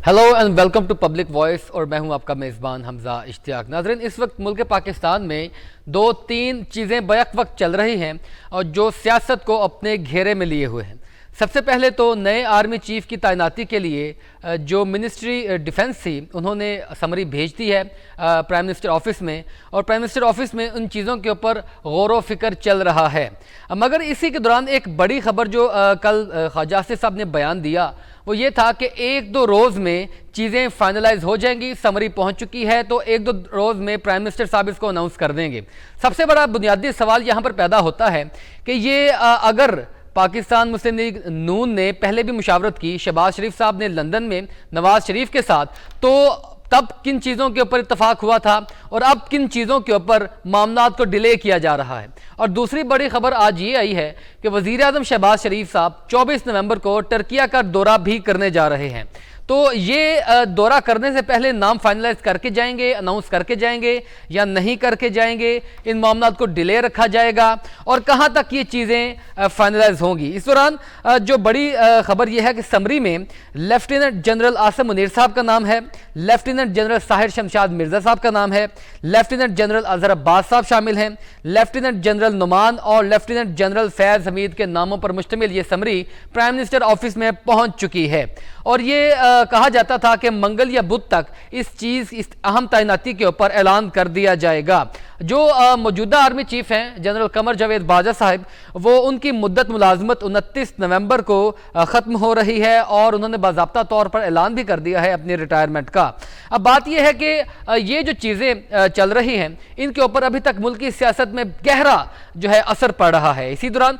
Hello and welcome to public voice और मैं हूं आपका मेज़बान हमजा इश्तियाक। नाज़रीन, इस वक्त मुल्क पाकिस्तान में दो तीन चीज़ें बैक वक्त चल रही हैं और जो सियासत को अपने घेरे में लिए हुए हैं। सबसे पहले तो नए आर्मी चीफ़ की तैनाती के लिए जो मिनिस्ट्री डिफेंस थी उन्होंने समरी भेज दी है प्राइम मिनिस्टर ऑफिस में, और प्राइम मिनिस्टर ऑफिस में उन चीज़ों के ऊपर गौर व फिक्र चल रहा है। मगर इसी के दौरान एक बड़ी खबर जो कल ख्वाजा आसिफ साहब ने बयान दिया वो ये था कि एक दो रोज़ में चीज़ें फाइनलाइज हो जाएंगी, समरी पहुंच चुकी है, तो एक दो रोज़ में प्राइम मिनिस्टर साहब इसको अनाउंस कर देंगे। सबसे बड़ा बुनियादी सवाल यहाँ पर पैदा होता है कि ये अगर पाकिस्तान मुस्लिम लीग नून ने पहले भी मुशावरत की, शहबाज शरीफ साहब ने लंदन में नवाज शरीफ के साथ, तो तब किन चीज़ों के ऊपर इत्तफाक हुआ था और अब किन चीज़ों के ऊपर मामलात को डिले किया जा रहा है। और दूसरी बड़ी खबर आज ये आई है कि वज़ीर आज़म शहबाज शरीफ साहब 24 नवंबर को टर्किया का दौरा भी करने जा रहे हैं। तो ये दौरा करने से पहले नाम फाइनलाइज करके जाएंगे, अनाउंस करके जाएंगे या नहीं करके जाएंगे, इन मामलात को डिले रखा जाएगा और कहाँ तक ये चीज़ें फाइनलाइज होंगी। इस दौरान जो बड़ी खबर यह है कि समरी में लेफ्टिनेंट जनरल आसिम मुनीर साहब का नाम है, लेफ्टिनेंट जनरल साहिर शमशाद मिर्ज़ा साहब का नाम है, लेफ्टिनेंट जनरल अजहर अब्बास साहब शामिल हैं, लेफ्टिनेंट जनरल नुमान और लेफ्टिनेंट जनरल फैज़ हमीद के नामों पर मुश्तमिल ये समरी प्राइम मिनिस्टर ऑफिस में पहुँच चुकी है। और ये कहा जाता था कि मंगल या बुध तक इस अहम तैनाती के ऊपर ऐलान कर दिया जाएगा। जो मौजूदा आर्मी चीफ हैं जनरल कमर जावेद बाजा साहब, वो उनकी मुद्दत मुलाजमत 29 नवंबर को ख़त्म हो रही है और उन्होंने बाज़ाब्ता तौर पर ऐलान भी कर दिया है अपनी रिटायरमेंट का। अब बात यह है कि ये जो चीज़ें चल रही हैं इनके ऊपर अभी तक मुल्क की सियासत में गहरा जो है असर पड़ रहा है। इसी दौरान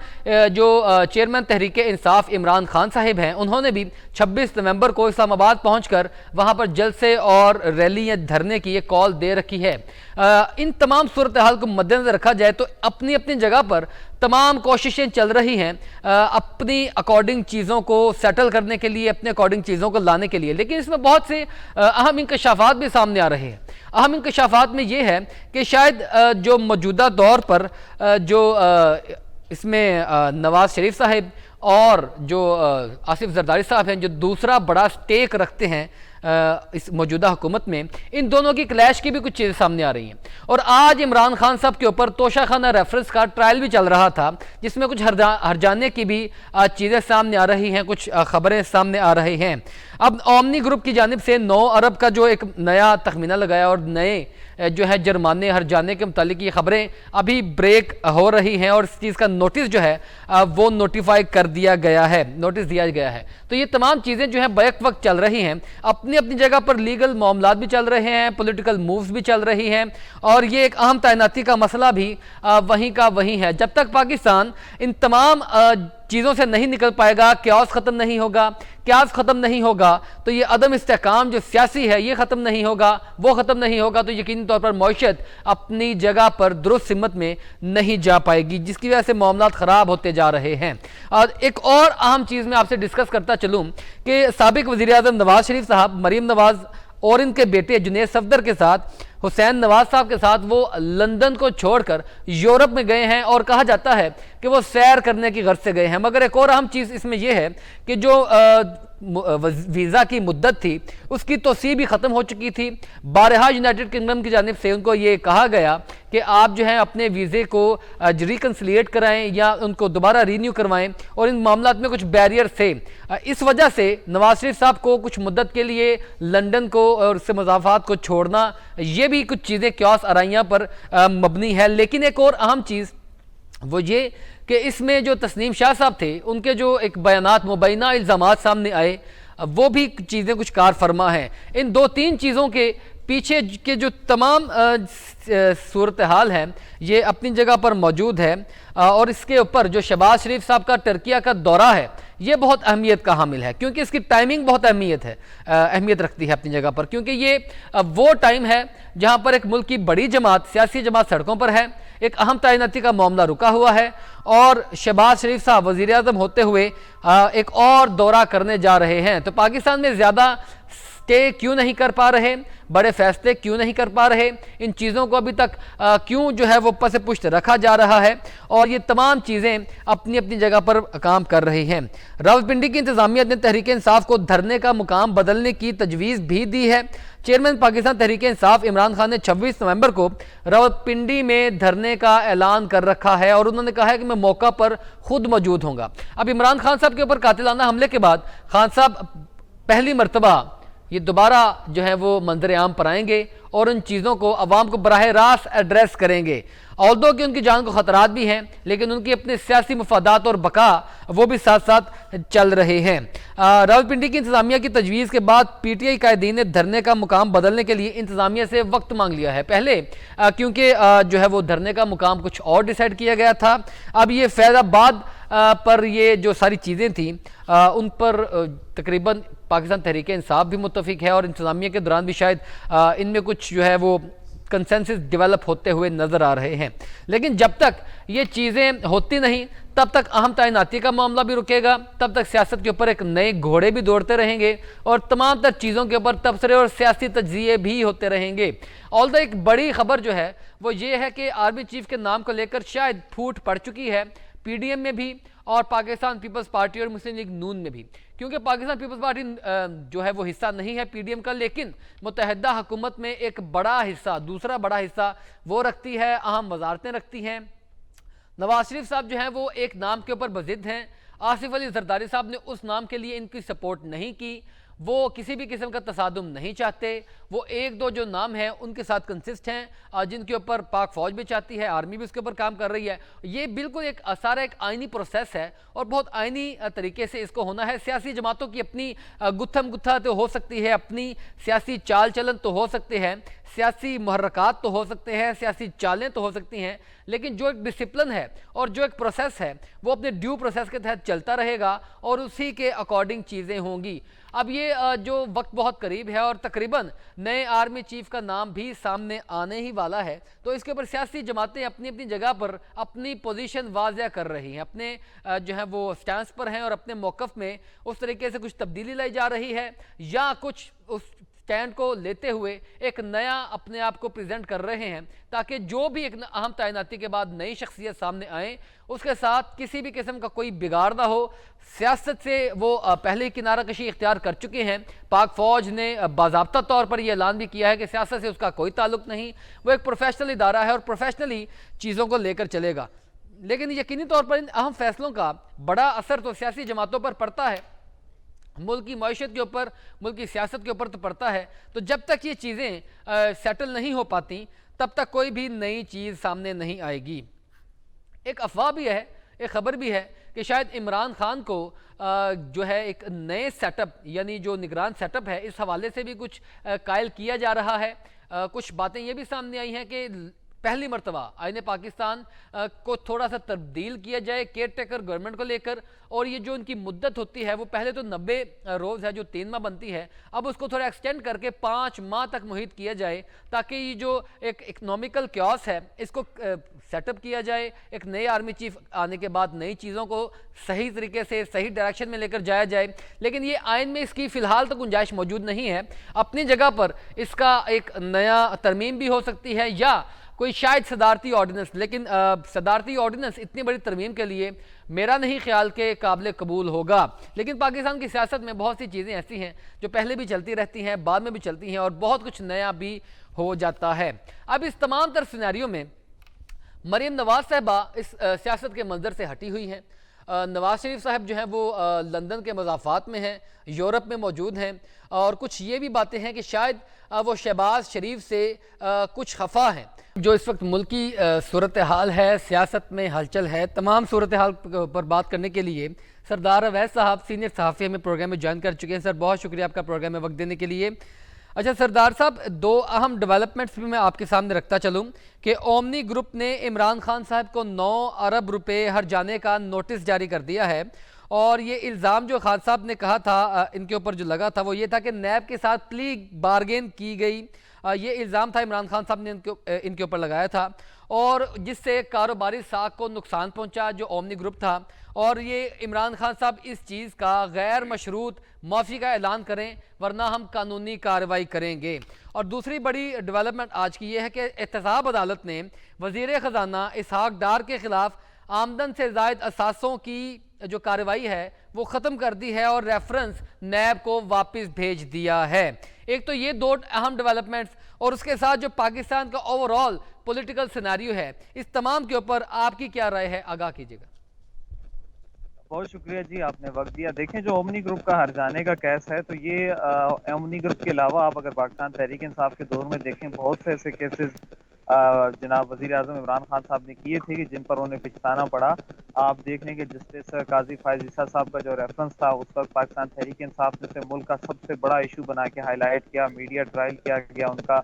जो चेयरमैन तहरीक इंसाफ इमरान खान साहिब हैं उन्होंने भी 26 नवंबर को इस्लामाबाद पहुंचकर वहां पर जलसे और रैली या धरने की ये कॉल दे रखी है। इन तमाम सूरत हाल को मद्देनजर रखा जाए तो अपनी अपनी जगह पर तमाम कोशिशें चल रही हैं अपनी अकॉर्डिंग चीज़ों को सेटल करने के लिए, अपने अकॉर्डिंग चीज़ों को लाने के लिए। लेकिन इसमें बहुत से अहम इंकशाफात भी सामने आ रहे हैं। अहम इंकशाफात में ये है कि शायद जो मौजूदा दौर पर जो इसमें नवाज शरीफ साहब और जो आसिफ जरदारी साहब हैं जो दूसरा बड़ा स्टेक रखते हैं इस मौजूदा हुकूमत में, इन दोनों की क्लैश की भी कुछ चीज़ें सामने आ रही हैं। और आज इमरान खान साहब के ऊपर तोशाखाना रेफरेंस का ट्रायल भी चल रहा था जिसमें कुछ हरजाने की भी चीज़ें सामने आ रही हैं, कुछ खबरें सामने आ रही हैं। अब ओमनी ग्रुप की जानिब से 9 अरब का जो एक नया तखमीना लगाया और नए जो है जुर्माने हरजाने के मुतालिक ये खबरें अभी ब्रेक हो रही हैं और इस चीज़ का नोटिस जो है वो नोटिफाई कर दिया गया है, नोटिस दिया गया है। तो ये तमाम चीज़ें जो हैं बैक वक्त चल रही हैं, अपनी अपनी जगह पर लीगल मामलात भी चल रहे हैं, पॉलिटिकल मूव्स भी चल रही हैं और ये एक अहम तैनाती का मसला भी वहीं का वहीं है। जब तक पाकिस्तान इन तमाम चीज़ों से नहीं निकल पाएगा, क्यास ख़त्म नहीं होगा, क्यास ख़त्म नहीं होगा तो ये अदम इस्तेहकाम जो सियासी है ये ख़त्म नहीं होगा, वो ख़त्म नहीं होगा तो यकीनी तौर पर मईशत अपनी जगह पर दुरुस्त सिमत में नहीं जा पाएगी, जिसकी वजह से मामलात ख़राब होते जा रहे हैं। और एक और अहम चीज़ मैं आपसे डिस्कस करता चलूँ कि साबिक वज़ीर आज़म नवाज शरीफ साहब मरीम नवाज और इनके बेटे जुनैद सफदर के साथ हुसैन नवाज साहब के साथ वो लंदन को छोड़कर यूरोप में गए हैं और कहा जाता है कि वो सैर करने की गर्ज से गए हैं। मगर एक और अहम चीज़ इसमें यह है कि जो वीज़ा की मुद्दत थी उसकी तोसी भी ख़त्म हो चुकी थी। बारहा यूनाइटेड किंगडम की जानिब से उनको ये कहा गया कि आप जो है अपने वीज़े को रिकन्सिलिएट कराएं या उनको दोबारा रीन्यू करवाएं और इन मामलात में कुछ बैरियर थे। इस वजह से नवाज शरीफ साहब को कुछ मुद्दत के लिए लंदन को और उससे मुज़ाफ़ात को छोड़ना, ये भी कुछ चीज़ें क्यास आराइयाँ पर मबनी है। लेकिन एक और अहम चीज़ वो ये कि इसमें जो तस्नीम शाह साहब थे उनके जो एक बयानात मुबैना इल्ज़ामात सामने आए वो भी चीज़ें कुछ कार फरमा हैं। इन दो तीन चीज़ों के पीछे के जो तमाम सूरत हाल है ये अपनी जगह पर मौजूद है और इसके ऊपर जो शहबाज शरीफ साहब का टर्किया का दौरा है ये बहुत अहमियत का हामिल है क्योंकि इसकी टाइमिंग बहुत अहमियत रखती है अपनी जगह पर, क्योंकि ये वो टाइम है जहाँ पर एक मुल्क की बड़ी जमात, सियासी जमात सड़कों पर है, एक अहम तैनाती का मामला रुका हुआ है और शहबाज शरीफ साहब वज़ीर आज़म होते हुए एक और दौरा करने जा रहे हैं। तो पाकिस्तान में ज़्यादा स्टे क्यों नहीं कर पा रहे, बड़े फैसले क्यों नहीं कर पा रहे, इन चीज़ों को अभी तक क्यों जो है वो पस पुश्त रखा जा रहा है, और ये तमाम चीज़ें अपनी अपनी जगह पर काम कर रही हैं। रावलपिंडी की इंतजामिया ने तहरीक इंसाफ को धरने का मुकाम बदलने की तजवीज़ भी दी है। चेयरमैन पाकिस्तान तहरीक इंसाफ इमरान खान ने 26 नवंबर को रावलपिंडी में धरने का ऐलान कर रखा है और उन्होंने कहा है कि मैं मौका पर खुद मौजूद होऊंगा। अब इमरान खान साहब के ऊपर कातिलाना हमले के बाद खान साहब पहली मरतबा ये दोबारा जो है वो मंजर आम पर आएंगे और उन चीज़ों को अवाम को बराह रास्त एड्रेस करेंगे। ऑल्दो कि उनकी जान को ख़तरात भी हैं, लेकिन उनकी अपने सियासी मफादात और बका वो भी साथ साथ चल रहे हैं। रावलपिंडी की इंतज़ामिया की तजवीज़ के बाद PTI कायदीन ने धरने का मुकाम बदलने के लिए इंतज़ामिया से वक्त मांग लिया है। पहले क्योंकि जो है वो धरने का मुकाम कुछ और डिसाइड किया गया था, अब ये फैज़ाबाद पर ये जो सारी चीज़ें थी उन पर तकरीबन पाकिस्तान तहरीक इंसाफ भी मुत्तफिक है और इंतज़ामिया के दौरान भी शायद इनमें कुछ जो है वो कंसेंसस डेवलप होते हुए नज़र आ रहे हैं। लेकिन जब तक ये चीज़ें होती नहीं तब तक अहम तैनाती का मामला भी रुकेगा, तब तक सियासत के ऊपर एक नए घोड़े भी दौड़ते रहेंगे और तमाम तर चीज़ों के ऊपर तबसरे और सियासी तज्जिए भी होते रहेंगे। ऑल्दो एक बड़ी खबर जो है वो ये है कि आर्मी चीफ के नाम को लेकर शायद फूट पड़ चुकी है PDM में भी और पाकिस्तान पीपल्स पार्टी और मुस्लिम लीग नून में भी, क्योंकि पाकिस्तान पीपल्स पार्टी जो है वो हिस्सा नहीं है PDM का, लेकिन मुत्तहदा हुकूमत में एक बड़ा हिस्सा, दूसरा बड़ा हिस्सा वो रखती है, अहम वजारतें रखती हैं। नवाज शरीफ साहब जो हैं वो एक नाम के ऊपर बज़िद हैं। आसिफ अली जरदारी साहब ने उस नाम के लिए इनकी सपोर्ट नहीं की, वो किसी भी किस्म का तसादुम नहीं चाहते। वो एक दो जो नाम हैं उनके साथ कंसिस्ट हैं, जिनके ऊपर पाक फौज भी चाहती है, आर्मी भी उसके ऊपर काम कर रही है। ये बिल्कुल एक सारा एक आइनी प्रोसेस है और बहुत आइनी तरीके से इसको होना है। सियासी जमातों की अपनी गुत्थम गुत्था तो हो सकती है, अपनी सियासी चाल चलन तो हो सकते हैं, सियासी मुहर्रकात तो हो सकते हैं, सियासी चालें तो हो सकती हैं, लेकिन जो एक डिसिप्लिन है और जो एक प्रोसेस है वो अपने ड्यू प्रोसेस के तहत चलता रहेगा और उसी के अकॉर्डिंग चीज़ें होंगी। अब ये जो वक्त बहुत करीब है और तकरीबन नए आर्मी चीफ का नाम भी सामने आने ही वाला है, तो इसके ऊपर सियासी जमातें अपनी अपनी जगह पर अपनी पोजीशन वाज़ह कर रही हैं, अपने जो है वो स्टैंस पर हैं और अपने मौक़िफ़ में उस तरीके से कुछ तब्दीली लाई जा रही है या कुछ उस स्टैंड को लेते हुए एक नया अपने आप को प्रेजेंट कर रहे हैं, ताकि जो भी एक अहम तैनाती के बाद नई शख्सियत सामने आए उसके साथ किसी भी किस्म का कोई बिगाड़ ना हो। सियासत से वो पहले ही किनारा कशी इख्तियार कर चुके हैं। पाक फ़ौज ने बाज़ाब्ता तौर पर यह ऐलान भी किया है कि सियासत से उसका कोई ताल्लुक़ नहीं, वो एक प्रोफेशनल इदारा है और प्रोफेशनली चीज़ों को लेकर चलेगा। लेकिन यकीनी तौर पर इन अहम फैसलों का बड़ा असर तो सियासी जमातों पर पड़ता है, मुल्क की मईशत के ऊपर, मुल्क की सियासत के ऊपर तो पड़ता है। तो जब तक ये चीज़ें सेटल नहीं हो पाती तब तक कोई भी नई चीज़ सामने नहीं आएगी। एक अफवाह भी है, एक ख़बर भी है कि शायद इमरान खान को जो है एक नए सेटअप यानी जो निगरान सेटअप है इस हवाले से भी कुछ कायल किया जा रहा है। कुछ बातें ये भी सामने आई हैं कि पहली मरतबा आईने पाकिस्तान को थोड़ा सा तब्दील किया जाए केयर टेकर गवर्नमेंट को लेकर, और ये जो उनकी मुद्दत होती है वो पहले तो 90 रोज़ है जो 3 माह बनती है, अब उसको थोड़ा एक्सटेंड करके 5 माह तक मुहित किया जाए ताकि ये जो एक इकनॉमिकल क्योस है इसको सेटअप किया जाए। एक नए आर्मी चीफ आने के बाद नई चीज़ों को सही तरीके से सही डायरेक्शन में लेकर जाया जाए, लेकिन ये आइन में इसकी फ़िलहाल तो गुंजाइश मौजूद नहीं है। अपनी जगह पर इसका एक नया तरमीम भी हो सकती है या कोई शायद सदारती ऑर्डिनेंस, लेकिन सदारती ऑर्डिनेंस इतनी बड़ी तरमीम के लिए मेरा नहीं ख्याल के काबिल कबूल होगा। लेकिन पाकिस्तान की सियासत में बहुत सी चीज़ें ऐसी हैं जो पहले भी चलती रहती हैं, बाद में भी चलती हैं और बहुत कुछ नया भी हो जाता है। अब इस तमाम तर सिनेरियो में मरीम नवाज साहबा इस सियासत के मंजर से हटी हुई हैं। नवाज शरीफ साहब जो हैं वो लंदन के मज़ाफ़ात में हैं, यूरोप में मौजूद हैं, और कुछ ये भी बातें हैं कि शायद वो शहबाज शरीफ से कुछ खफा हैं। जो इस वक्त मुल्क की सूरत हाल है, सियासत में हलचल है, तमाम सूरत हाल पर बात करने के लिए सरदार अवैस साहब सीनियर सहाफ़ी हमें प्रोग्राम में ज्वाइन कर चुके हैं। सर बहुत शुक्रिया आपका प्रोग्राम में वक्त देने के लिए। अच्छा सरदार साहब, 2 अहम डेवलपमेंट्स भी मैं आपके सामने रखता चलूँ कि ओमनी ग्रुप ने इमरान खान साहब को 9 अरब रुपए हर जाने का नोटिस जारी कर दिया है, اور یہ الزام جو خان صاحب نے کہا تھا ان کے اوپر جو لگا تھا وہ یہ تھا کہ نیب کے ساتھ پلی بارگین کی گئی، یہ الزام تھا عمران خان صاحب نے ان کے اوپر لگایا تھا، اور جس سے کاروباری ساکھ کو نقصان پہنچا جو اومنی گروپ تھا، اور یہ عمران خان صاحب اس چیز کا غیر مشروط معافی کا اعلان کریں ورنہ ہم قانونی کارروائی کریں گے۔ اور دوسری بڑی ڈیولپمنٹ آج کی یہ ہے کہ احتساب عدالت نے وزیر خزانہ اسحاق ڈار کے خلاف آمدن سے زائد اثاثوں کی جو کارروائی ہے وہ ختم کر دی ہے اور ریفرنس نیب کو واپس بھیج دیا ہے۔ ایک تو یہ دو اہم ڈیولپمنٹس، اور اس کے ساتھ جو پاکستان کا اوورآل پولیٹیکل سیناریو ہے، اس تمام کے اوپر آپ کی کیا رائے ہے؟ آگاہ کیجیے گا۔ بہت شکریہ جی، آپ نے وقت دیا۔ دیکھیں جو اومنی گروپ کا ہر جانے کا کیس ہے تو یہ اومنی گروپ کے علاوہ آپ اگر پاکستان تحریک انصاف کے دور میں دیکھیں بہت سے ایسے کیسز جناب وزیر اعظم عمران خان صاحب نے کیے تھے کہ جن پر انہیں پچھتانا پڑا۔ آپ دیکھ لیں کہ جسٹس قاضی فائز عیسیٰ صاحب کا جو ریفرنس تھا اس وقت پاکستان تحریک انصاف نے ملک کا سب سے بڑا ایشو بنا کے ہائی لائٹ کیا، میڈیا ٹرائل کیا گیا ان کا،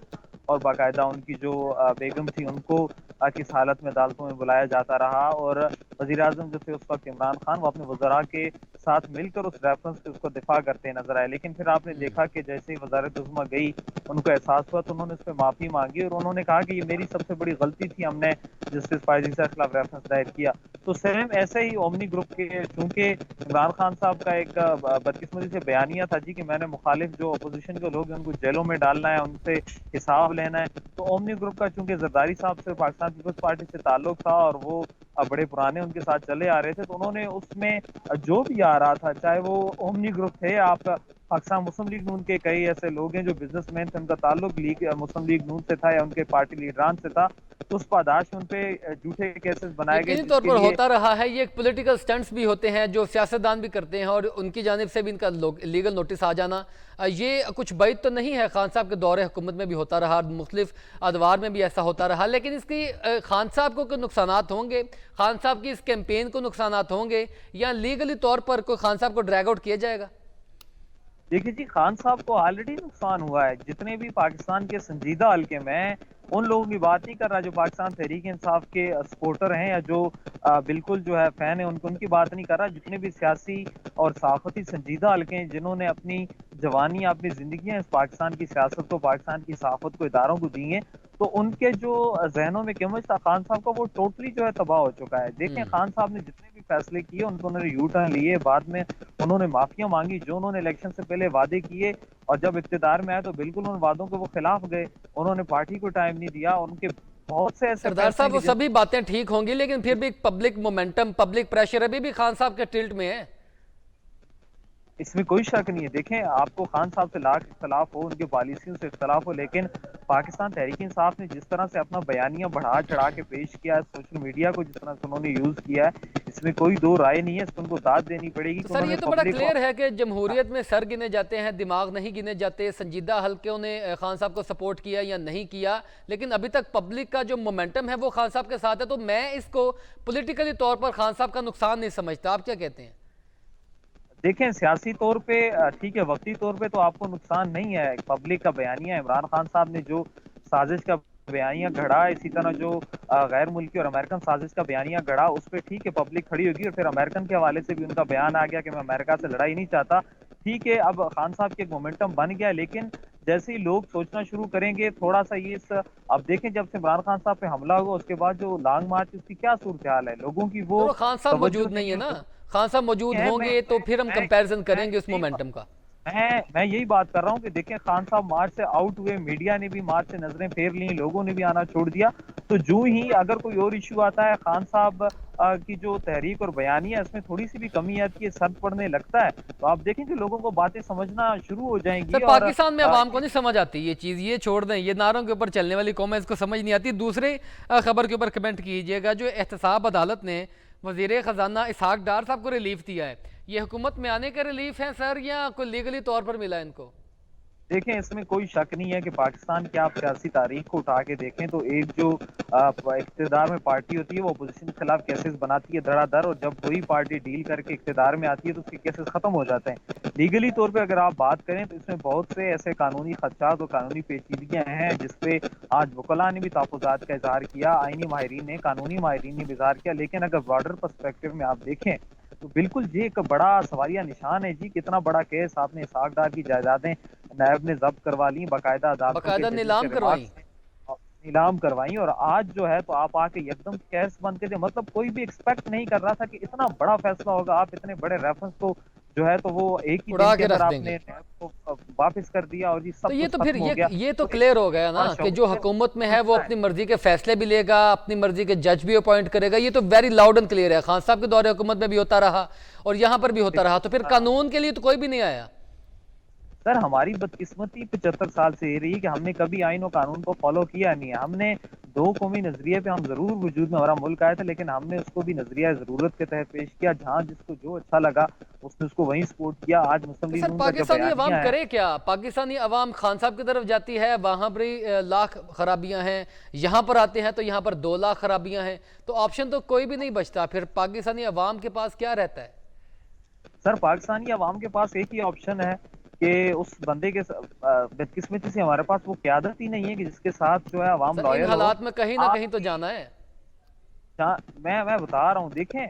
اور باقاعدہ ان کی جو بیگم تھی ان کو کس حالت میں عدالتوں میں بلایا جاتا رہا، اور وزیر اعظم جو تھے اس وقت عمران خان وہ اپنے وزراء کے ساتھ مل کر اس ریفرنس کے اس کو دفاع کرتے نظر آئے۔ لیکن پھر آپ نے دیکھا کہ جیسے ہی وزارت عظمیٰ گئی ان کو احساس ہوا تو انہوں نے اس پہ معافی مانگی، اور انہوں نے کہا کہ یہ میری سب سے بڑی غلطی تھی، ہم نے جسٹس فائز عیسیٰ کے خلاف ریفرنس دائر کیا۔ تو سیم ایسے ہی اومنی گروپ کے چونکہ عمران خان صاحب کا ایک بدقسمتی سے بیانیہ تھا جی کہ میں نے مخالف جو اپوزیشن کے لوگ ہیں ان کو جیلوں میں ڈالنا ہے، ان سے حساب لینا ہے، تو اومنی گروپ کا چونکہ زرداری صاحب سے پاکستان پیپلز پارٹی سے تعلق تھا اور وہ بڑے پرانے ان کے ساتھ چلے آ رہے تھے، تو انہوں نے اس میں جو بھی آ رہا تھا چاہے وہ اومنی گروپ تھے، آپ پاکستان مسلم لیگ نون کے کئی ایسے لوگ ہیں جو بزنس مین تھے، ان کا تعلق مسلم لیگ نون سے تھا یا ان کے پارٹی لیڈران سے تھا، تو اس پاداش میں ان پہ جھوٹے کیسز بنائے گئے یقینی جس طور کے پر لیے ہوتا رہا ہے، یہ ایک پولیٹیکل سٹنٹس بھی ہوتے ہیں جو سیاستدان بھی کرتے ہیں، اور ان کی جانب سے بھی ان کا لیگل نوٹس آ جانا یہ کچھ بعید تو نہیں ہے۔ خان صاحب کے دور حکومت میں بھی ہوتا رہا، مختلف ادوار میں بھی ایسا ہوتا رہا، لیکن اس کی خان صاحب کو کوئی نقصانات ہوں گے؟ خان صاحب کی اس کیمپین کو نقصانات ہوں گے یا لیگلی طور پر کوئی خان صاحب کو ڈریگ آؤٹ کیا جائے گا؟ دیکھیے جی، خان صاحب کو آلریڈی نقصان ہوا ہے۔ جتنے بھی پاکستان کے سنجیدہ حلقے میں ان لوگوں کی بات نہیں کر رہا جو پاکستان تحریک انصاف کے سپورٹر ہیں یا جو بالکل جو ہے فین ہیں، ان کی بات نہیں کر رہا۔ جتنے بھی سیاسی اور صحافتی سنجیدہ حلقے ہیں جنہوں نے اپنی جوانی اپنی زندگیاں اس پاکستان کی سیاست کو، پاکستان کی صحافت کو، اداروں کو دی ہیں، تو ان کے جو ذہنوں میں کمج تھا خان صاحب کا وہ ٹوٹلی جو ہے تباہ ہو چکا ہے۔ دیکھیں خان صاحب نے جتنے بھی فیصلے کیے ان کو انہوں نے یو ٹرن لیے، بعد میں انہوں نے معافیاں مانگی، جو انہوں نے الیکشن سے پہلے وعدے کیے اور جب اقتدار میں آئے تو بالکل ان وعدوں کے وہ خلاف گئے، انہوں نے پارٹی کو ٹائم نہیں دیا، ان کے بہت سے ایسے سردار فیصلے صاحب ہیں وہ کہ سبھی باتیں ٹھیک ہوں گی لیکن پھر بھی پبلک مومنٹم، پبلک پریشر ابھی بھی خان صاحب کے ٹلٹ میں ہے۔ اس میں کوئی شک نہیں ہے۔ دیکھیں آپ کو خان صاحب سے لاکھ اختلاف ہو، ان کے پالیسیوں سے اختلاف ہو، لیکن پاکستان تحریک انصاف نے جس طرح سے اپنا بیانیہ بڑھا چڑھا کے پیش کیا ہے، سوشل میڈیا کو جس طرح سے انہوں نے یوز کیا ہے، اس میں کوئی دو رائے نہیں ہے، اس پر ان کو داد دینی پڑے گی تو کہ سر انہوں یہ نے تو بڑا پبلک کو کلیئر ہے کہ جمہوریت میں سر گنے جاتے ہیں، دماغ نہیں گنے جاتے۔ سنجیدہ حلقوں نے خان صاحب کو سپورٹ کیا یا نہیں کیا، لیکن ابھی تک پبلک کا جو مومنٹم ہے وہ خان صاحب کے ساتھ ہے، تو میں اس کو پولیٹیکلی طور پر خان صاحب کا نقصان نہیں سمجھتا۔ آپ کیا کہتے ہیں؟ دیکھیں سیاسی طور پہ ٹھیک ہے، وقتی طور پہ تو آپ کو نقصان نہیں ہے۔ پبلک کا بیانیہ عمران خان صاحب نے جو سازش کا بیانیہ گھڑا، اسی طرح جو غیر ملکی اور امریکن سازش کا بیانیہ گھڑا، اس پہ ٹھیک ہے پبلک کھڑی ہوگی، اور پھر امریکن کے حوالے سے بھی ان کا بیان آ گیا کہ میں امریکہ سے لڑائی نہیں چاہتا۔ ٹھیک ہے، اب خان صاحب کے ایک مومنٹم بن گیا، لیکن جیسے ہی لوگ سوچنا شروع کریں گے تھوڑا سا یہ اب دیکھیں جب سے عمران خان صاحب پہ حملہ ہوا اس کے بعد جو لانگ مارچ اس کی کیا صورتحال ہے، لوگوں کی وہ تو خان صاحب توجہ موجود نہیں ہے نہیں نا، خان صاحب موجود ہے۔ ہوں گے تو پھر ہم کمپیریزن کریں گے اس یہی مومنٹم کا۔ میں یہی بات کر رہا ہوں کہ دیکھیں خان صاحب مارچ سے آؤٹ ہوئے، میڈیا نے بھی مارچ سے نظریں پھیر لیں، لوگوں نے بھی آنا چھوڑ دیا، تو جو ہی اگر کوئی اور ایشو آتا ہے خان صاحب کی جو تحریک اور بیانیہ ہے اس میں تھوڑی سی بھی کمی آتی ہے، سر پڑنے لگتا ہے، تو آپ دیکھیں کہ لوگوں کو باتیں سمجھنا شروع ہو جائیں سر گی۔ اور پاکستان میں عوام کو نہیں سمجھ آتی یہ چیز، یہ چھوڑ دیں، یہ نعروں کے اوپر چلنے والی قوم ہے، اس کو سمجھ نہیں آتی۔ دوسرے خبر کے اوپر کمنٹ کیجئے گا، جو احتساب عدالت نے وزیر خزانہ اسحاق ڈار صاحب کو ریلیف دیا ہے، یہ حکومت میں آنے کا ریلیف ہے سر یا کوئی لیگلی طور پر ملا ان کو؟ دیکھیں اس میں کوئی شک نہیں ہے کہ پاکستان کی آپ سیاسی تاریخ کو اٹھا کے دیکھیں تو ایک جو اقتدار میں پارٹی ہوتی ہے وہ اپوزیشن کے خلاف کیسز بناتی ہے دھڑا دھڑ، اور جب وہی پارٹی ڈیل کر کے اقتدار میں آتی ہے تو اس کے کیسز ختم ہو جاتے ہیں۔ لیگلی طور پہ اگر آپ بات کریں تو اس میں بہت سے ایسے قانونی خدشات اور قانونی پیچیدگیاں ہیں جس پہ آج وکلاء نے بھی تحفظات کا اظہار کیا، آئینی ماہرین نے، قانونی ماہرین نے بھی اظہار کیا، لیکن اگر براڈر پرسپیکٹو میں آپ دیکھیں तो बिल्कुल ये एक बड़ा सवालिया निशान है जी, कितना बड़ा केस आपने इसहाक डार की जायदादें नायब ने जब्त करवा ली, बाकायदा अदालतों के बाकायदा जजेस के नीलाम करवाई। रिमार्क्स नीलाम करवाई, और आज जो है तो आप आके एकदम केस बंद कर दिया। मतलब कोई भी एक्सपेक्ट नहीं कर रहा था कि इतना बड़ा फैसला होगा, आप इतने बड़े रेफरेंस को जो है तो वो एक ही दिन उड़ा के के अंदर रख आपने देंगे। नैब को वापस कर दिया और ये तो सब ये कुछ तो फिर खत्म हो गया। ये तो तो क्लियर हो गया ना कि जो बाशऊर हुकूमत में है वो बनता है। अपनी मर्जी के फैसले भी लेगा, अपनी मर्जी के जज भी अपॉइंट करेगा। ये तो वेरी लाउड एंड क्लियर है, खान साहब के दौरे हुकूमत में भी होता रहा और यहाँ पर भी होता रहा। तो फिर कानून के लिए तो कोई भी नहीं आया। सर हमारी बदकिस्मती 75 साल से ये रही कि हमने कभी आइन और कानून को फॉलो किया नहीं है। हमने दो कौमी नजरिए पे हम जरूर वजूद में हमारा मुल्क आया था, लेकिन हमने उसको भी नजरिया जरूरत के तहत पेश किया। जहां जिसको जो अच्छा लगा उसने उसको वहीं सपोर्ट किया। आज मुस्लिम तो लीग सर नून का जब पाकिस्तानी अवाम बयानिया है, करे क्या? पाकिस्तानी अवाम खान साहब की तरफ जाती है, वहां पर ही लाख खराबियां हैं, यहाँ पर आते हैं तो यहाँ पर 2 लाख खराबियां हैं। तो ऑप्शन तो कोई भी नहीं बचता, फिर पाकिस्तानी अवाम के पास क्या रहता है? सर पाकिस्तानी अवाम के पास एक ही ऑप्शन है कि उस बंदे के बदकिस्मती से हमारे पास वो क्यादत ही नहीं है कि जिसके साथ जो है अवाम सर इन लॉयल हो। हालात में कहीं ना कहीं तो आपकी जाना है। मैं बता रहा हूँ, देखें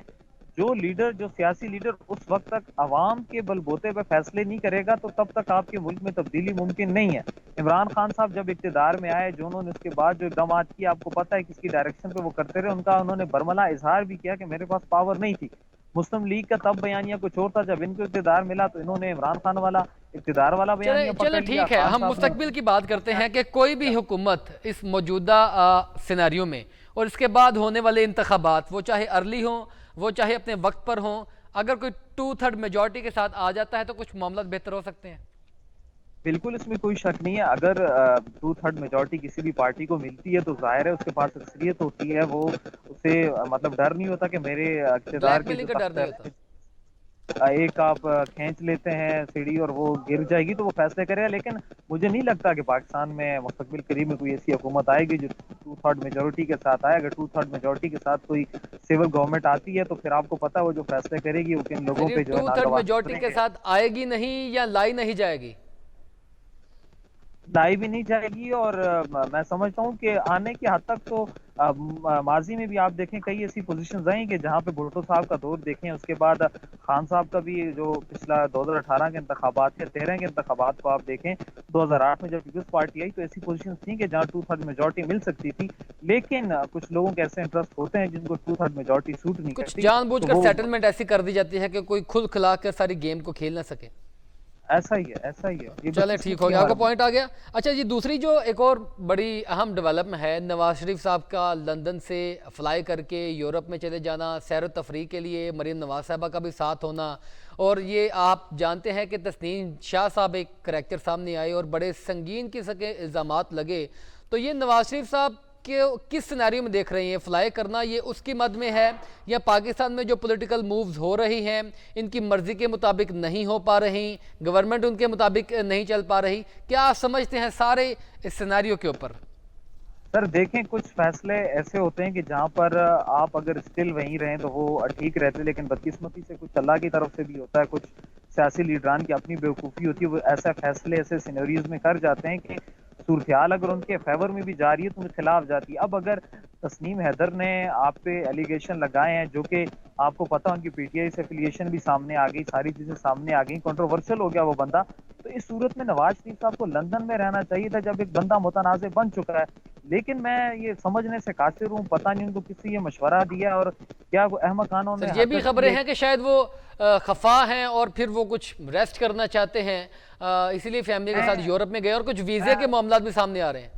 जो लीडर, जो सियासी लीडर उस वक्त तक अवाम के बलबूते पे फैसले नहीं करेगा तो तब तक आपके मुल्क में तब्दीली मुमकिन नहीं है। इमरान खान साहब जब इक्तदार में आए, जो उन्होंने उसके बाद जो इक़दामात किए, आपको पता है किसकी डायरेक्शन पे वो करते रहे। उनका उन्होंने बरमला इजहार भी किया कि मेरे पास पावर नहीं थी। मुस्लिम लीग का तब बयानिया कुछ और था, जब इनको इक्तदार मिला तो इन्होंने इमरान खान वाला इक्तदार वाला चले बयानिया चले पकड़ लिया। ठीक है, खान हम साहब मुस्तकबिल ने की बात करते हैं कि कोई भी हुकूमत इस मौजूदा सिनेरियो में और इसके बाद होने वाले इंतखाबात, वो चाहे अर्ली हों, वो चाहे अपने वक्त पर हों, अगर कोई 2/3 मेजॉरिटी के साथ आ जाता है तो कुछ मामला बेहतर हो सकते हैं। बिल्कुल इसमें कोई शक नहीं है। अगर 2/3 मेजोरिटी किसी भी पार्टी को मिलती है तो जाहिर है उसके पास अक्सरियत होती है। वो उसे मतलब डर नहीं होता कि मेरे इक़्तिदार ब्लैक के जो मेलिंग का डर तख्त नहीं है होता। एक आप खींच लेते हैं सीढ़ी और वो गिर जाएगी तो वो फैसले करेगा। लेकिन मुझे नहीं लगता कि पाकिस्तान में मुस्तकबिल करीब में कोई ऐसी हुकूमत आएगी जो 2/3 मेजोरिटी के साथ आए। अगर 2/3 मेजोरिटी के साथ कोई सिविल गवर्नमेंट आती है तो फिर आपको पता है वो जो फैसले करेगी वो किन लोगों फिर ये पे जो है 2/3 नागवार मेजॉरिटी के उतरेंगे। साथ आएगी नहीं या लाई नहीं जाएगी? लाई भी नहीं जाएगी और मैं समझता हूँ कि आने की हद तक तो माजी में भी आप देखें कई ऐसी पोजीशंस आई कि जहाँ पे भुट्टो साहब का दौर देखें, उसके बाद खान साहब का भी जो पिछला 2018 के इंतखाबात या 13 के इंतखाबात को आप देखें, 2008 में जब पीपल्स पार्टी आई तो ऐसी पोजीशंस थी कि जहाँ 2/3 मेजोरिटी मिल सकती थी। लेकिन कुछ लोगों के ऐसे इंटरेस्ट होते हैं जिनको 2/3 मेजोरिटी सूट नहीं कुछ करती, तो जानबूझकर वो सेटलमेंट ऐसी कर दी जाती है कि कोई खुल खिला कर सारी गेम को खेल ना सके। ऐसा ही है, ऐसा ही है। ये चलें ठीक हो गया, आपका पॉइंट आ गया। अच्छा जी, दूसरी जो एक और बड़ी अहम डेवलपमेंट है, नवाज शरीफ साहब का लंदन से फ्लाई करके यूरोप में चले जाना, सैर तफरीह के लिए मरीम नवाज साहबा का भी साथ होना। और ये आप जानते हैं कि तस्नीम शाह साहब एक करैक्टर सामने आए और बड़े संगीन किस्म के इल्ज़ामात लगे। तो ये नवाज शरीफ साहब के किस सिनेरियो में देख रही हैं फ्लाई करना? ये उसकी मद में है या पाकिस्तान में जो पॉलिटिकल मूव्स हो रही हैं इनकी मर्जी के मुताबिक नहीं हो पा रही, गवर्नमेंट उनके मुताबिक नहीं चल पा रही? क्या आप समझते हैं सारे इस सिनेरियो के ऊपर? सर देखें, कुछ फैसले ऐसे होते हैं कि जहां पर आप अगर स्टिल वहीं रहें तो वो ठीक रहते, लेकिन बदकिस्मती से कुछ अल्लाह की तरफ से भी होता है, कुछ सियासी लीडरान की अपनी बेवकूफ़ी होती है, वो ऐसा फैसले ऐसे सिनेरियोज में कर जाते हैं कि सूरत अगर उनके फेवर में भी जा रही है तो उनके खिलाफ जाती है। अब अगर तस्नीम हैदर ने आप पे एलिगेशन लगाए हैं, जो कि आपको पता उनकी पीटीआई से एफिलिएशन भी सामने आ गई, सारी चीजें सामने आ गई, कंट्रोवर्शियल हो गया वो बंदा, तो इस सूरत में नवाज शरीफ साहब को लंदन में रहना चाहिए था जब एक बंदा मुतनाज़ बन चुका है। लेकिन मैं ये समझने से कासिर हूँ, पता नहीं उनको किसी ये मशवरा दिया और क्या अहमकानों ने सर ये भी हरकत खबरें की हैं कि शायद वो खफा हैं और फिर वो कुछ रेस्ट करना चाहते हैं, इसीलिए फैमिली के साथ यूरोप में गए और कुछ वीज़े के मामला भी सामने आ रहे हैं।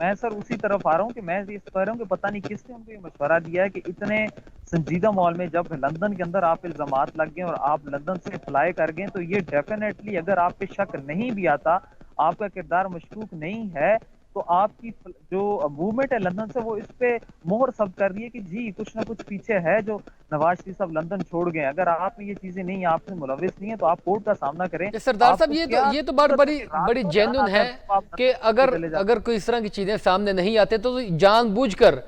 मैं सर उसी तरफ आ रहा हूँ कि मैं इस कह रहा हूँ कि पता नहीं किसने उनको ये मशवरा दिया है कि इतने संजीदा माहौल में जब लंदन के अंदर आप इल्जामात लग गए और आप लंदन से फ्लाई कर गए, तो ये डेफिनेटली अगर आप पे शक नहीं भी आता, आपका किरदार मशकूक नहीं है, तो आपकी जो मूवमेंट है लंदन से वो इस पे मोहर सब कर रही है कि जी कुछ ना कुछ पीछे है जो नवाज शरीफ साहब लंदन छोड़ गए। अगर आप में ये चीजें नहीं, आपसे मुलविस नहीं है, तो आप कोर्ट का सामना करें। सरदार साहब आपको ये तो बात बड़ी बड़ी जेन्युइन है कि अगर कोई इस तरह की चीज़ें सामने नहीं आते तो जानबूझकर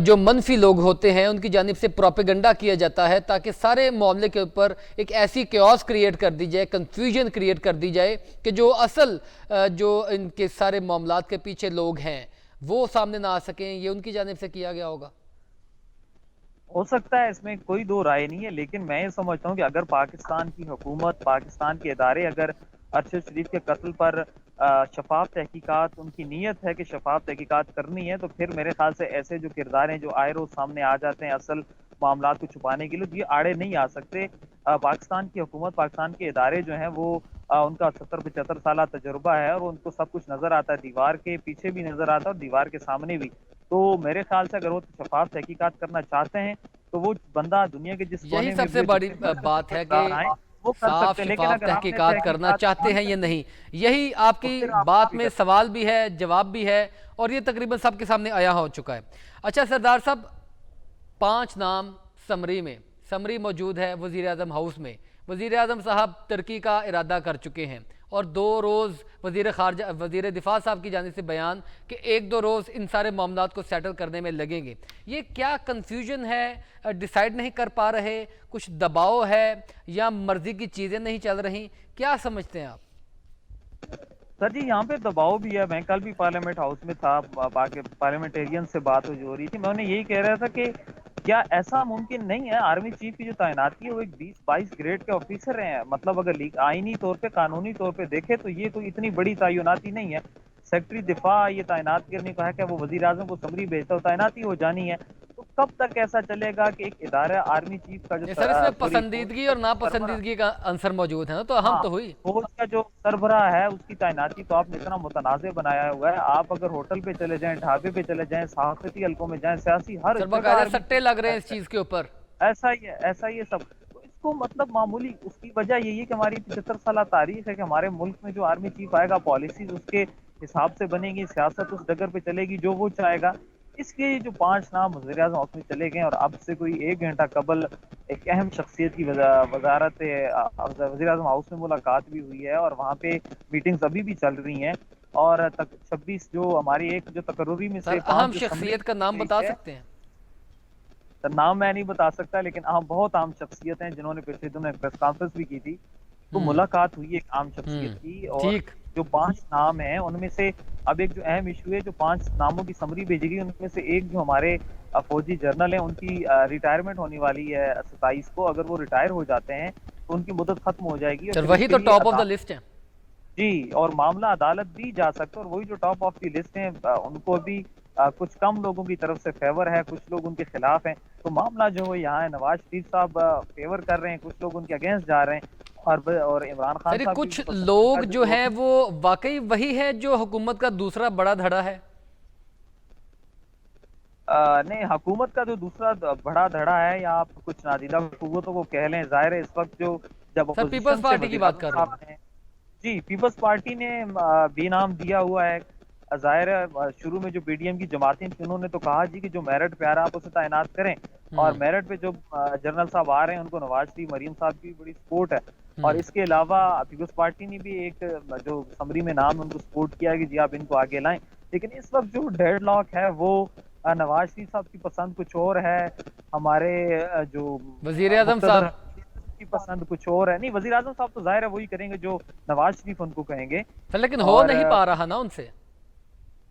जो मनफी लोग होते हैं उनकी जानिब से प्रोपेगेंडा किया जाता है ताकि सारे मामले के ऊपर एक ऐसी क्योस क्रिएट कर दी जाए, कंफ्यूजन क्रिएट कर दी जाए कि जो असल जो इनके सारे मामलात के पीछे लोग हैं वो सामने ना आ सकें। ये उनकी जानिब से किया गया होगा। हो सकता है, इसमें कोई दो राय नहीं है, लेकिन मैं ये समझता हूँ कि अगर पाकिस्तान की हुकूमत, पाकिस्तान के इदारे अगर अरशद शरीफ के कत्ल पर शफाफ तहकीकात, उनकी नीयत है कि शफाफ तहकीकात करनी है, तो फिर मेरे ख्याल से ऐसे जो किरदार हैं जो आए रोज सामने आ जाते हैं असल मामला को छुपाने के लिए, तो ये आड़े नहीं आ सकते। पाकिस्तान की हुकूमत, पाकिस्तान के इदारे जो हैं वो उनका 70-75 साल तजुर्बा है और उनको सब कुछ नजर आता है, दीवार के पीछे भी नजर आता है और दीवार के सामने भी। तो मेरे ख्याल से अगर वो शफाफ तहकीकात करना चाहते हैं तो वो बंदा दुनिया के जिस यही कोने में सबसे भी बड़ी जितने बात है किरदार कि आए वो कर साफ सकते हैं, लेकिन शफाफ अगर आपने तहकीकात करना तहकीकात चाहते हैं नहीं या की नहीं, यही तो आपकी फिर आप बात भी में कर सवाल भी है, जवाब भी है, और ये तकरीबन सबके सामने आया हो चुका है। अच्छा सरदार साहब, 5 नाम समरी मौजूद है वज़ीर आज़म हाउस में। वज़ीर आज़म साहब तुर्की का इरादा कर चुके हैं और 2 रोज़ वज़ीर दिफा साहब की जानिब से बयान कि 1-2 रोज़ इन सारे मामलात को सेटल करने में लगेंगे। ये क्या कन्फ्यूजन है, डिसाइड नहीं कर पा रहे, कुछ दबाव है या मर्जी की चीज़ें नहीं चल रही, क्या समझते हैं आप? सर जी, यहाँ पे दबाव भी है। मैं कल भी पार्लियामेंट हाउस में था, बाकी पार्लियामेंटेरियन से बात हो रही थी, मैं उन्हें यही कह रहा था कि क्या ऐसा मुमकिन नहीं है, आर्मी चीफ की जो तैनाती है वो एक 20-22 ग्रेड के ऑफिसर हैं, मतलब अगर आईनी तौर पे, कानूनी तौर पे देखे तो ये कोई इतनी बड़ी तैनाती नहीं है। सेक्रेटरी दिफा ये तैनात करने को है क्या, वो वजीर आजम को समरी भेजता हो, तैनाती हो जानी है। तो कब तक ऐसा चलेगा कि एक इदारा आर्मी चीफ का जो ये सर, इसमें सॉरी पसंदीदगी और नापसंदीदगी का आंसर मौजूद है ना, तो अहम हाँ, तो हुई। फौज का जो सरबराह है उसकी तैनाती तो आपने इतना मुतनाज़ बनाया हुआ है। आप अगर होटल पे चले जाएं, ढाबे पे चले जाएं, सहाफती हलकों में जाएं, सियासी हर सर जगह बाकायदा आर्मी सट्टे लग रहे हैं इस चीज़ के ऊपर। ऐसा ही है, ऐसा ही है सब। तो इसको मतलब मामूली, उसकी वजह यही है कि हमारी 75 साल तारीख है कि हमारे मुल्क में जो आर्मी चीफ आएगा पॉलिसीज उसके हिसाब से बनेगी, सियासत उस डगर पे चलेगी जो वो चाहेगा। इसके जो 5 नाम वज़ीर आज़म हाउस में चले गए और अब से कोई 1 घंटा कबल एक अहम शख्सियत की वजारत वज़ीर आज़म हाउस में मुलाकात भी हुई है और वहाँ पे मीटिंग्स अभी भी चल रही हैं। और तक 26 जो हमारी एक जो तकर्री में सर से 5 अहम जो शख्सियत का नाम समरी बता है, सकते हैं? तो नाम मैं नहीं बता सकता, लेकिन बहुत आम शख्सियत हैं जिन्होंने पिछले दिनों एक प्रेस कॉन्फ्रेंस भी की थी। तो हम्म। मुलाकात हुई एक आम शख्सियत की और ठीक। जो 5 नाम हैं उनमें से अब एक जो अहम इशू है, जो 5 नामों की समरी भेजी गई उनमें से एक जो हमारे फौजी जर्नल हैं उनकी रिटायरमेंट होने वाली है 27 को। अगर वो रिटायर हो जाते हैं तो उनकी मुद्दत खत्म हो जाएगी और सर फिर वही उसके तो लिए टॉप ऑफ द लिस्ट है। जी, और मामला अदालत भी जा सकता है और वही जो टॉप ऑफ दी लिस्ट हैं उनको भी कुछ कम लोगों की तरफ से फेवर है, कुछ लोग उनके खिलाफ हैं। तो मामला जो है यहाँ है, नवाज शरीफ साहब फेवर कर रहे हैं, कुछ लोग उनके अगेंस्ट जा रहे हैं और इमरान खान सर साहब की कुछ पसंदीदा लोग जो हैं वो वाकई वही है जो हुकूमत का दूसरा बड़ा धड़ा है। नहीं, हुकूमत का जो दूसरा बड़ा धड़ा है या आप कुछ नादीदा कुव्वतों को कह लें, जाहिर है इस वक्त जो जब सर पीपल्स अपोजिशन से पार्टी की वज़ीर बात आज़म कर रहा हूँ। साहब ने जी, पीपल्स पार्टी ने भी नाम दिया हुआ है। ज़ाहिर है शुरू में जो पीडीएम की जमातें थी उन्होंने तो कहा जी कि जो मेरिट पे आ रहा है आप उसे तैनात करें, और हम्म। मेरिट पे जो जनरल साहब आ रहे हैं उनको नवाज शरीफ, मरीम साहब की बड़ी सपोर्ट है। और हम्म। इसके अलावा पीपल्स पार्टी ने भी एक जो समरी में नाम उनको सपोर्ट किया है कि जी आप इनको आगे लाएं। लेकिन इस वक्त जो डेडलॉक है वो नवाज शरीफ साहब की पसंद कुछ और है, हमारे जो वजीर आजम मुक़्तदर साहब। की पसंद कुछ और है। नहीं, वज़ीर आज़म साहब तो ज़ाहिर है वही करेंगे जो नवाज शरीफ उनको कहेंगे। सर लेकिन हो और नहीं पा रहा ना उनसे।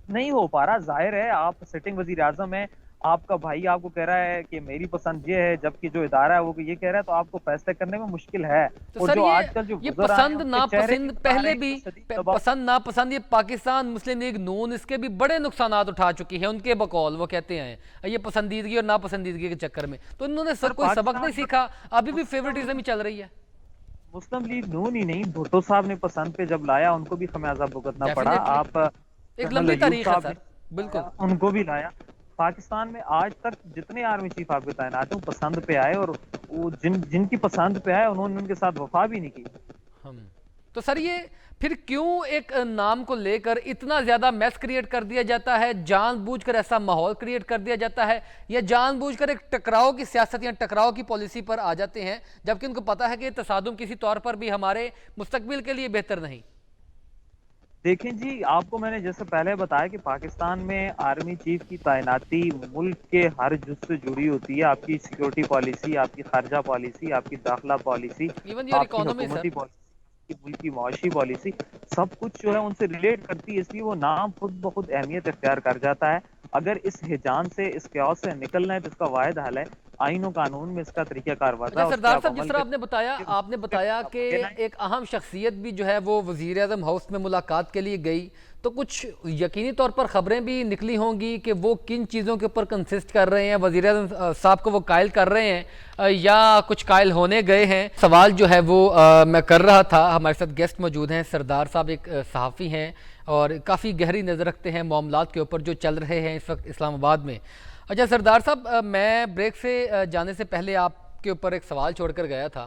नहीं हो पा रहा, जाहिर है आप सिटिंग वज़ीर आज़म है, आपका भाई आपको कह रहा है कि मेरी पसंद ये है, जबकि जो इदारा है वो ये कह रहा है, तो आपको फैसले करने में मुश्किल है। तो और सर जो ये आजकल जो ये गुज़र आए हैं पसंद उनके चेहरे नापसंद दिखा पहले रहे हैं भी कि शदीद दबाव। पसंद नापसंद ये पाकिस्तान मुस्लिम लीग नून इसके भी बड़े नुकसानात उठा चुकी है उनके बकौल। वो कहते हैं ये पसंदीदगी और नापसंदीदगी के चक्कर में तो इन्होंने सर कोई सबक नहीं पाकिस्तान सीखा, अभी भी फेवरेटिज्म ही चल रही है। मुस्लिम लीग नून ही नहीं, भुट्टो साहब ने पसंद पे जब लाया उनको भी खमियाजा भुगतना पड़ा। डेफिनेटली आप एक जनरल लंबी अयूब तारीख है साहब ने सर। बिल्कुल। उनको भी लाया। पाकिस्तान में आज तक जितने आर्मी चीफ आपके तैनात हैं वो पसंद पे आए, और वो जिनकी पसंद पे आए उन्होंने उनके साथ वफा भी नहीं की। हम तो सर ये फिर क्यों एक नाम को लेकर इतना ज्यादा मैस क्रिएट कर दिया जाता है, जानबूझकर ऐसा माहौल क्रिएट कर दिया जाता है, या जानबूझकर एक टकराव की सियासत या टकराव की पॉलिसी पर आ जाते हैं जबकि उनको पता है कि तसादुम किसी तौर पर भी हमारे मुस्तकबिल के लिए बेहतर नहीं। देखें जी, आपको मैंने जैसे पहले बताया कि पाकिस्तान में आर्मी चीफ की तैनाती मुल्क के हर जुज से जुड़ी होती है। आपकी सिक्योरिटी पॉलिसी, आपकी खारजा पॉलिसी, आपकी दाखिला पॉलिसी, इवन योर आपकी इकोनॉमी हुकूमती सर। पॉलिसी, मुल्क की मुआशी पॉलिसी, सब कुछ जो है उनसे रिलेट करती है। इसलिए वो नाम खुद ब खुद अहमियत इख्तियार कर जाता है। अगर इस हिजान से, इस क्यास से निकलना है तो इसका वाहिद हल है आइन और कानून में इसका तरीक़ाकार वाज़ा अच्छा है, उस पे सरदार आप साहब, जिस अमल तरह करें। आपने बताया कि एक अहम शख्सियत भी जो है वो वज़ीर आज़म हाउस में मुलाकात के लिए गई, तो कुछ यकीनी तौर पर ख़बरें भी निकली होंगी कि वो किन चीज़ों के ऊपर कंसिस्ट कर रहे हैं, वज़ीर आज़म साहब को वो कायल कर रहे हैं या कुछ कायल होने गए हैं। सवाल जो है वो मैं कर रहा था। हमारे साथ गेस्ट मौजूद हैं। सरदार साहब एक सहाफ़ी हैं और काफ़ी गहरी नज़र रखते हैं मामलात के ऊपर जो चल रहे हैं इस वक्त इस्लामाबाद में। अच्छा सरदार साहब, मैं ब्रेक से जाने से पहले आपके ऊपर एक सवाल छोड़कर गया था।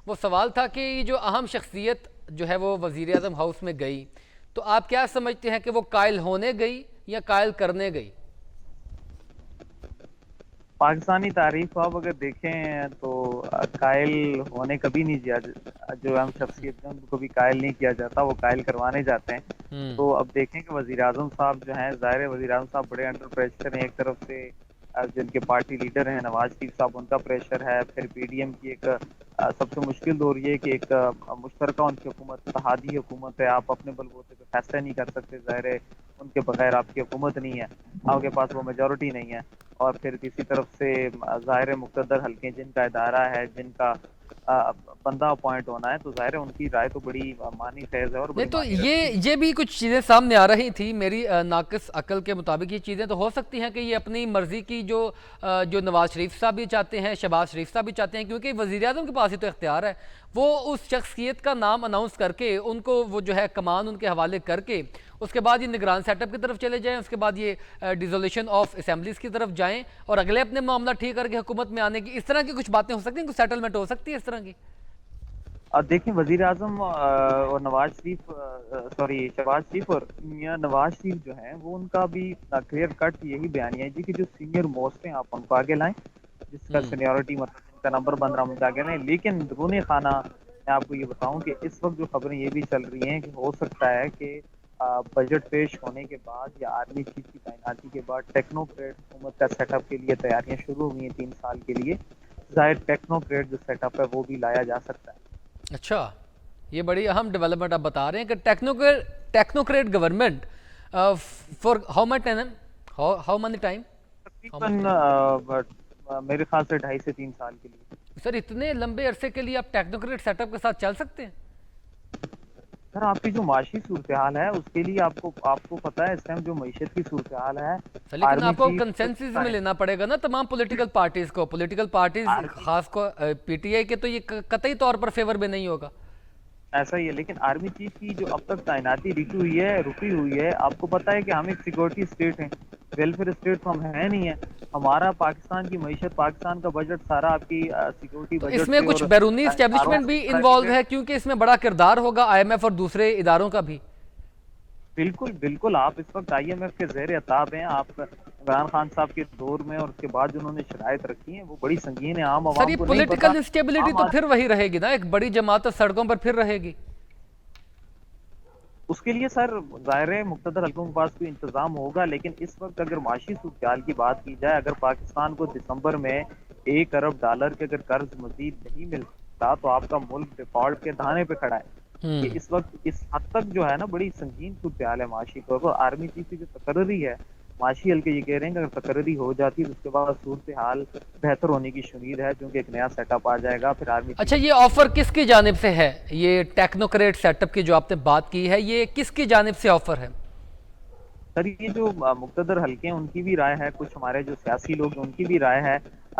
वो सवाल था कि ये जो अहम शख्सियत जो है वो वज़ीर आज़म हाउस में गई, तो आप क्या समझते हैं कि वो कायल होने गई या कायल करने गई? पाकिस्तानी तारीख को आप अगर देखें तो कायल होने कभी नहीं किया जो अहम शख्सियत है उनको कभी कायल नहीं किया जाता, वो कायल करवाने जाते हैं। तो अब देखें कि वज़ीर आज़म साहब जो हैं, ज़ाहिर है वज़ीर आज़म साहब बड़े अंडर प्रेशर हैं। एक तरफ से जिनके पार्टी लीडर हैं नवाज शरीफ साहब, उनका प्रेशर है। फिर पीडीएम की एक सबसे मुश्किल दौर ये कि एक मुश्तरका उनकी हुकूमत, इत्तेहादी हुकूमत है। आप अपने बलबूते पे फैसला नहीं कर सकते, ज़ाहिर है उनके बगैर आपकी हुकूमत नहीं है, आपके पास वो मेजॉरिटी नहीं है। और फिर किसी तरफ से ज़ाहिर है मुक़्तदर हल्के जिनका इदारा है, जिनका बंदा अपॉइंट होना है, तो ज़ाहिर है उनकी राय तो बड़ी मानी ख़ेज़ है और नहीं बड़ी तो मानी रखती है। ये भी कुछ चीज़ें सामने आ रही थी मेरी नाक़िस अकल के मुताबिक। ये चीज़ें तो हो सकती हैं कि ये अपनी मर्ज़ी की जो नवाज़ शरीफ साहब भी चाहते हैं, शहबाज शरीफ साहब भी चाहते हैं, क्योंकि वज़ीर आज़म के पास ही तो इख्तियार है। वो उस शख्सियत का नाम अनाउंस करके उनको वो जो है कमान उनके हवाले करके उसके बाद ये निगरान सेटअप की तरफ चले जाएँ, उसके बाद ये डिसोल्यूशन ऑफ असेंबलीज़ की तरफ जाएँ और अगले अपने मामला ठीक करके हुकूमत में आने की, इस तरह की कुछ बातें हो सकती हैं, कुछ सेटलमेंट हो सकती है इस तरह की? देखिए वज़ीर आज़म और नवाज शरीफ सॉरी शहबाज शरीफ और मियां नवाज शरीफ जो हैं वो उनका भी क्लियर कट यही बयानिया है जी कि जो सीनियर मोस्ट हैं आप उनको आगे लाएं, जिसका सीनियरिटी मतलब जिनका नंबर बन रहा उनको आगे लाएं। लेकिन अंदरूनी खाना मैं आपको ये बताऊं कि इस वक्त जो खबरें ये भी चल रही हैं कि हो सकता है कि बजट पेश होने के बाद या आर्मी चीफ की तैनाती के बाद टेक्नोक्रेट हुकूमत का सेटअप के लिए तैयारियां शुरू हुई हैं 3 साल के लिए। जाहिर टेक्नोक्रेट जो सेटअप है वो भी लाया जा सकता है। अच्छा, ये बड़ी अहम डेवलपमेंट आप बता रहे हैं कि technocrat government for how many time? तकरीबन मेरे ख्याल से 2.5 से 3 साल के लिए। सर इतने लंबे अरसे के लिए आप टेक्नोक्रेट सेटअप के साथ चल सकते हैं? सर आपकी जो माशी सूरत हाल है उसके लिए आपको आपको पता है इस टाइम जो मईशत की सूरत हाल है, सर लेकिन आर्मी आपको चीफ कंसेंसस में लेना पड़ेगा ना तमाम पॉलिटिकल पार्टीज खास को पीटीआई के, तो ये कतई तौर पर फेवर में नहीं होगा। ऐसा ही है। लेकिन आर्मी चीफ की जो अब तक तैनाती रुकी हुई है, आपको पता है कि हम एक सिक्योरिटी स्टेट हैं, वेलफेयर स्टेट तो हम है नहीं है। हमारा पाकिस्तान की मईशत, पाकिस्तान का बजट सारा आपकी सिक्योरिटी तो बजट इसमें से कुछ और बैरूनी एस्टेब्लिशमेंट भी इन्वॉल्व है, क्योंकि इसमें बड़ा किरदार होगा आईएमएफ और दूसरे इदारों का भी। बिल्कुल बिल्कुल, आप इस वक्त आईएमएफ के ज़ेर अताब हैं। आप इमरान खान साहब के दौर में और उसके बाद जो उन्होंने शराइत रखी है वो बड़ी संगीन है, आम सर ये आवाम को नहीं पता। पॉलिटिकल इंस्टेबिलिटी तो फिर वही रहेगी ना, एक बड़ी जमात तो सड़कों पर फिर रहेगी। उसके लिए सर ज़ाहिर है मुक़्तदर हल्कों के पास कोई इंतज़ाम होगा। लेकिन इस वक्त अगर माशी सूरत की बात की जाए, अगर पाकिस्तान को दिसंबर में $1 अरब के अगर कर्ज मजीद नहीं मिलता तो आपका मुल्क डिफॉल्ट के धाने पे खड़ा है। कि इस वक्त इस हद तक जो है ना बड़ी संगीन सूरत हाल है माशी तौर पर। आर्मी चीफ की जो तकर्री है, माशी हल्के ये कह रहे हैं कि अगर तकर्री हो जाती है तो उसके बाद सूरत हाल बेहतर होने की उम्मीद है, क्योंकि एक नया सेटअप आ जाएगा। फिर आर्मी अच्छा, ये ऑफर किसकी जानिब से है? ये टेक्नोक्रेट सेटअप की जो आपने बात की है, ये किसकी जानिब से ऑफर है? सर ये जो मुक़्तदर हल्के हैं उनकी भी राय है, कुछ हमारे जो सियासी लोग हैं उनकी भी राय है।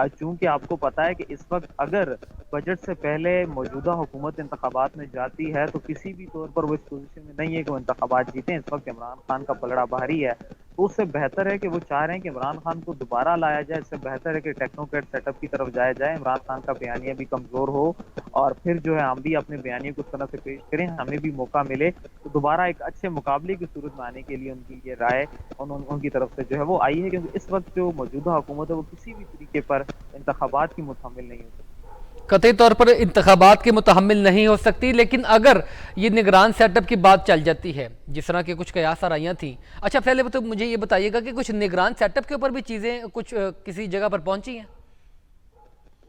चूंकि आपको पता है कि इस वक्त अगर बजट से पहले मौजूदा हुकूमत इंतखाबात में जाती है तो किसी भी तौर पर वो इस पोजीशन में नहीं है कि वो इंतखाबात जीतें। इस वक्त इमरान खान का पलड़ा भारी है, तो उससे बेहतर है कि वो चाह रहे हैं कि इमरान खान को दोबारा लाया जाए। इससे बेहतर है कि टेक्नोक्रेट सेटअप की तरफ जाया जाए, इमरान खान का बयानिया भी कमज़ोर हो और फिर जो है हम भी अपने बयानिया को उस तरह से पेश करें, हमें भी मौका मिले तो दोबारा एक अच्छे मुकाबले की सूरत में आने के लिए उनकी ये राय उनकी तरफ से जो है वो आई है। क्योंकि इस वक्त जो मौजूदा हुकूमत है वो किसी भी तरीके पर इंतखाबात की मुतहम्मिल नहीं हो सकती, कतई तौर पर इंतखाबात के मुतहम्मिल नहीं हो सकती। लेकिन अगर ये निगरान सेटअप की बात चल जाती है, जिस तरह की कुछ कयास आराइयाँ थी। अच्छा पहले तो मुझे ये बताइएगा कि कुछ निगरान सेटअप के ऊपर भी चीज़ें कुछ किसी जगह पर पहुंची हैं?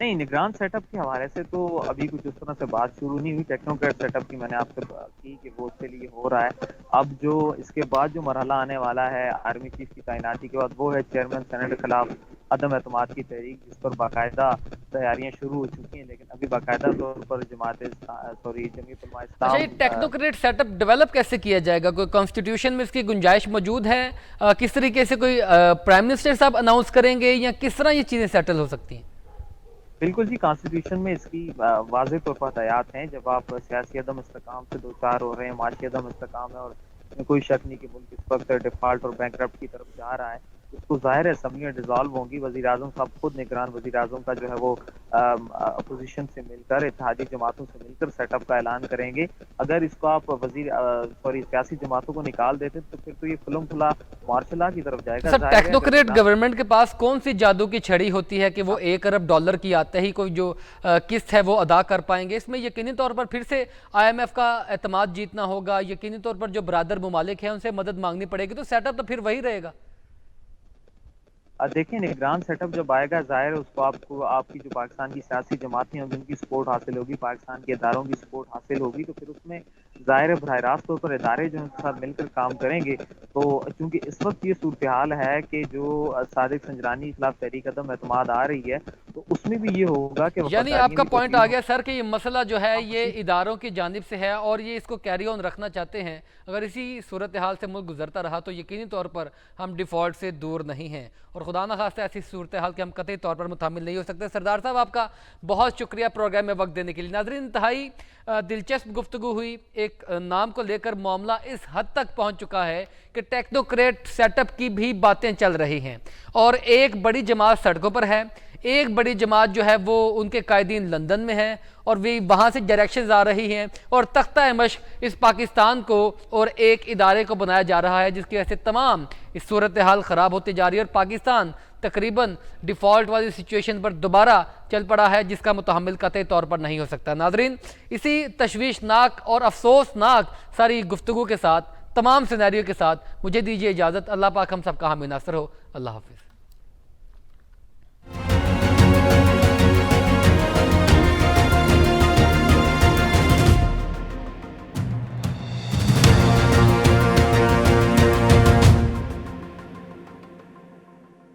नहीं, निगरान सेटअप के हवाले से तो अभी कुछ उस तरह से बात शुरू नहीं हुई। टेक्नोक्रेट सेटअप की मैंने आपसे बात की कि वो उसके लिए हो रहा है। अब जो इसके बाद जो मरहला आने वाला है आर्मी चीफ की तैनाती के बाद, वो है चेयरमैन सेनेट के खिलाफ عدم اعتماد کی تحریک، جس پر باقاعدہ تیاریاں شروع ہو چکی ہیں، لیکن ابھی باقاعدہ طور پر جمعیت علماء اچھا، یہ اسلام ٹیکنوکریٹ سیٹ اپ ڈیولپ کیسے کیا جائے گا؟ کوئی کانسٹیٹیوشن میں اس کی گنجائش موجود ہے؟ کس طریقے سے کوئی پرائم منسٹر صاحب اناؤنس کریں گے، یا کس طرح یہ چیزیں سیٹل ہو سکتی ہیں؟ بالکل جی، کانسٹیٹیوشن میں اس کی واضح طور پر ہدایات ہیں. جب آپ سیاسی عدم استحکام سے دوچار ہو رہے ہیں، معاشی عدم استحکام ہے، اور اس میں کوئی شک نہیں کہ ملک اس وقت ڈیفالٹ اور بینکرپٹ کی طرف جا رہا ہے، اس کو ظاہر ہے اسمبلیاں ڈیزالو ہوں گی. وزیر اعظم صاحب خود نگران وزیر اعظم کا جو ہے وہ اپوزیشن سے مل کر، اتحادی جماعتوں سے مل کر سیٹ اپ کا اعلان کریں گے. اگر اس کو آپ سیاسی جماعتوں کو نکال دیتے تو پھر تو یہ کھلم کھلا مارشل لا کی طرف جائے گا. سر، ظاہر ہے ٹیکنوکریٹ اگر گورنمنٹ کے پاس کون سی جادو کی چھڑی ہوتی ہے کہ وہ $1 ارب کی آتے ہی کوئی جو قسط ہے وہ ادا کر پائیں گے؟ اس میں یقینی طور پر پھر سے IMF کا اعتماد جیتنا ہوگا، یقینی طور پر جو برادر ممالک ہیں ان سے مدد مانگنی پڑے گی، تو سیٹ اپ تو پھر وہی رہے گا. دیکھیں، نگران سیٹ اپ جب آئے گا، ظاہر ہے اس کو آپ کی جو پاکستان کی سیاسی جماعتیں ہیں جن کی سپورٹ حاصل ہوگی، پاکستان کے اداروں کی سپورٹ حاصل ہوگی، تو پھر اس میں ظاہر ہے براہ راست طور پر ادارے جو ان کے ساتھ مل کر کام کریں گے. تو چونکہ اس وقت یہ صورتحال ہے کہ جو صادق سنجرانی کے خلاف تحریک عدم اعتماد آ رہی ہے، تو اس میں بھی یہ ہوگا کہ یعنی آپ وفاداریاں کا بھی پوائنٹ توسیع آ گیا سر کہ یہ مسئلہ جو ہے یہ اداروں کی جانب سے ہے، اور یہ اس کو کیری آن رکھنا چاہتے ہیں. اگر اسی صورتحال سے ملک گزرتا رہا تو یقینی طور پر ہم ڈیفالٹ سے دور نہیں ہیں، اور خدا نہ خواستہ ایسی صورتحال کے ہم قطعی طور پر متحمل نہیں ہو سکتے. سردار صاحب، آپ کا بہت شکریہ پروگرام میں وقت دینے کے لیے. ناظرین، انتہائی دلچسپ گفتگو ہوئی. ایک نام کو لے کر معاملہ اس حد تک پہنچ چکا ہے کہ ٹیکنوکریٹ سیٹ اپ کی بھی باتیں چل رہی ہیں، اور ایک بڑی جماعت سڑکوں پر ہے، ایک بڑی جماعت جو ہے وہ ان کے قائدین لندن میں ہے، اور وہاں سے ڈائریکشنز آ رہی ہیں، اور تختہ مشق اس پاکستان کو اور ایک ادارے کو بنایا جا رہا ہے، جس کی وجہ سے تمام اس صورتحال خراب ہوتی جا رہی ہے، اور پاکستان تقریباً ڈیفالٹ والی سچویشن پر دوبارہ چل پڑا ہے، جس کا متحمل قطعی طور پر نہیں ہو سکتا. ناظرین، اسی تشویشناک اور افسوسناک ساری گفتگو کے ساتھ، تمام سینیریو کے ساتھ، مجھے دیجیے اجازت. اللہ پاک ہم سب کا حامی ناصر ہو. اللہ حافظ.